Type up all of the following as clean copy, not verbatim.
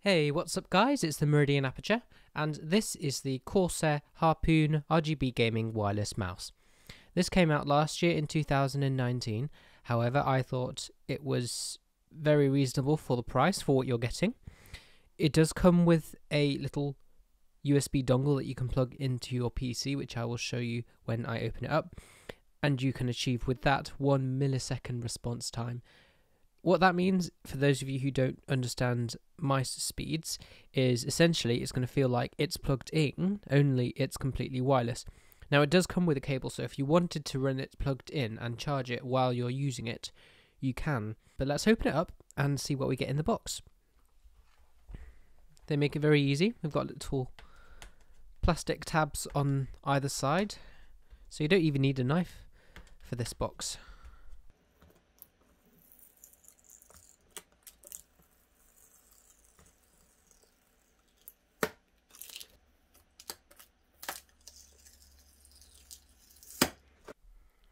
Hey, what's up guys, it's the Meridian Apurture, and this is the Corsair Harpoon RGB Gaming Wireless Mouse. This came out last year in 2019, however I thought it was very reasonable for the price for what you're getting. It does come with a little USB dongle that you can plug into your PC, which I will show you when I open it up, and you can achieve with that 1 millisecond response time. What that means, for those of you who don't understand mice speeds, is essentially it's going to feel like it's plugged in, only it's completely wireless. Now it does come with a cable, so if you wanted to run it plugged in and charge it while you're using it, you can. But let's open it up and see what we get in the box. They make it very easy. We've got little plastic tabs on either side, so you don't even need a knife for this box.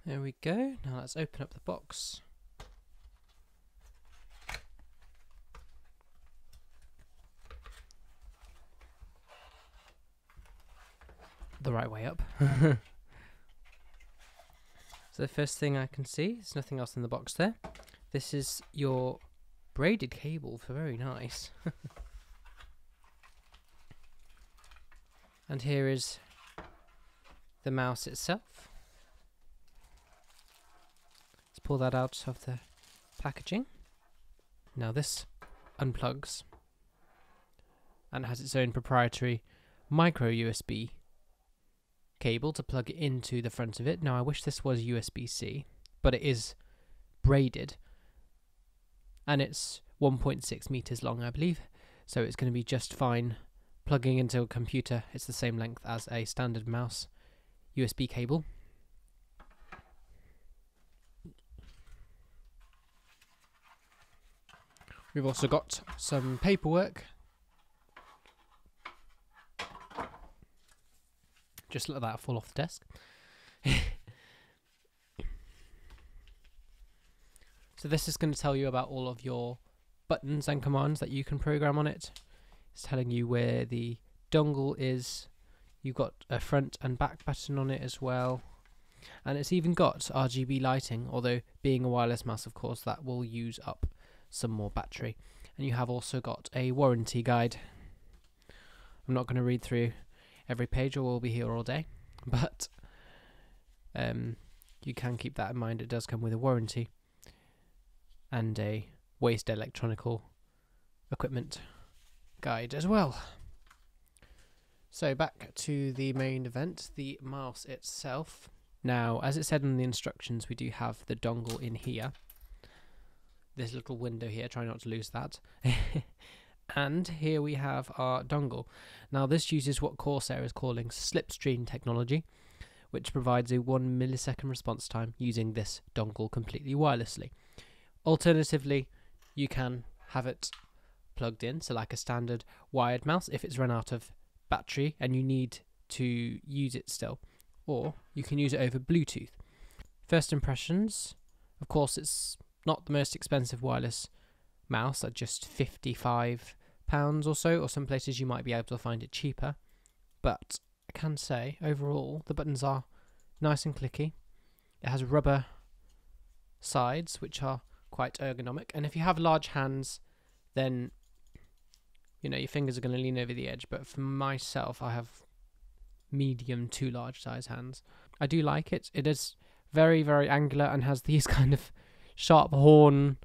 There we go. Now let's open up the box. The right way up. So the first thing I can see, there's nothing else in the box there. This is your braided cable, very nice. And here is the mouse itself. Pull that out of the packaging. Now this unplugs and has its own proprietary micro USB cable to plug it into the front of it. Now I wish this was USB-C, but it is braided and it's 1.6 meters long, I believe, so it's going to be just fine plugging into a computer. It's the same length as a standard mouse USB cable. We've also got some paperwork. Just let that fall off the desk. So this is going to tell you about all of your buttons and commands that you can program on it. It's telling you where the dongle is. You've got a front and back button on it as well. And it's even got RGB lighting, although being a wireless mouse, of course, that will use up some more battery. And you have also got a warranty guide. I'm not going to read through every page or we'll be here all day, but you can keep that in mind. It does come with a warranty and a waste electronical equipment guide as well. So back to the main event, the mouse itself. Now, as it said in the instructions, we do have the dongle in here. This little window here, try not to lose that. And here we have our dongle. Now this uses what Corsair is calling slipstream technology, which provides a 1 millisecond response time using this dongle completely wirelessly. Alternatively, you can have it plugged in, so like a standard wired mouse if it's run out of battery and you need to use it still, or you can use it over Bluetooth. First impressions, of course it's not the most expensive wireless mouse at just £55 or so, or some places you might be able to find it cheaper, but I can say overall the buttons are nice and clicky. It has rubber sides which are quite ergonomic, and if you have large hands then you know your fingers are going to lean over the edge, but for myself I have medium to large size hands. I do like it. It is very, very angular and has these kind of sharp horn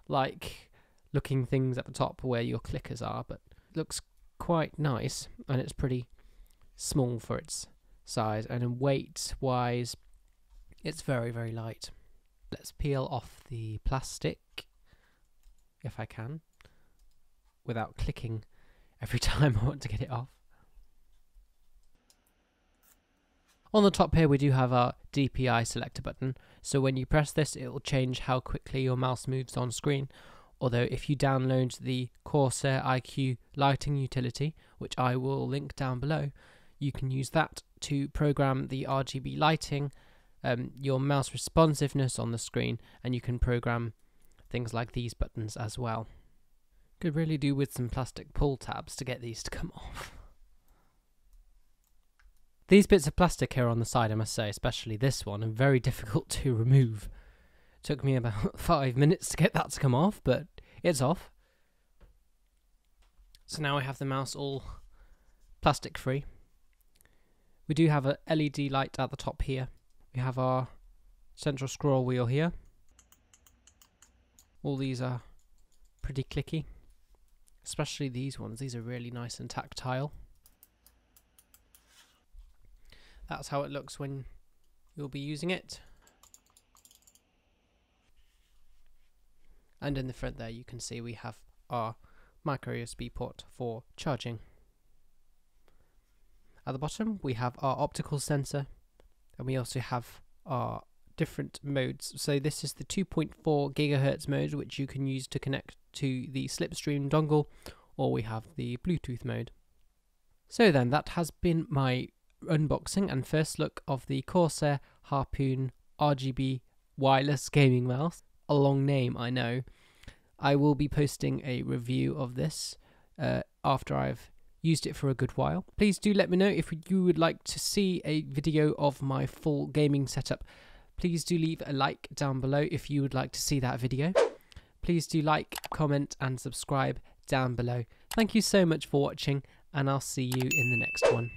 like looking things at the top where your clickers are, but it looks quite nice and it's pretty small for its size, and in weight wise it's very, very light. Let's peel off the plastic if I can without clicking every time I want to get it off. On the top here we do have our DPI selector button, so when you press this it will change how quickly your mouse moves on screen, although if you download the Corsair icue lighting utility, which I will link down below, you can use that to program the RGB lighting, your mouse responsiveness on the screen, and you can program things like these buttons as well. Could really do with some plastic pull tabs to get these to come off. These bits of plastic here on the side, I must say, especially this one, are very difficult to remove. Took me about 5 minutes to get that to come off, but it's off. So now I have the mouse all plastic free. We do have a LED light at the top here. We have our central scroll wheel here. All these are pretty clicky, especially these ones. These are really nice and tactile. That's how it looks when you'll be using it. And in the front there you can see we have our micro USB port for charging. At the bottom we have our optical sensor, and we also have our different modes. So this is the 2.4 GHz mode, which you can use to connect to the Slipstream dongle, or we have the Bluetooth mode. So then, that has been my unboxing and first look of the Corsair Harpoon RGB wireless gaming mouse. A long name, I know. I will be posting a review of this after I've used it for a good while. Please do let me know if you would like to see a video of my full gaming setup. Please do leave a like down below if you would like to see that video. Please do like, comment and subscribe down below. Thank you so much for watching, and I'll see you in the next one.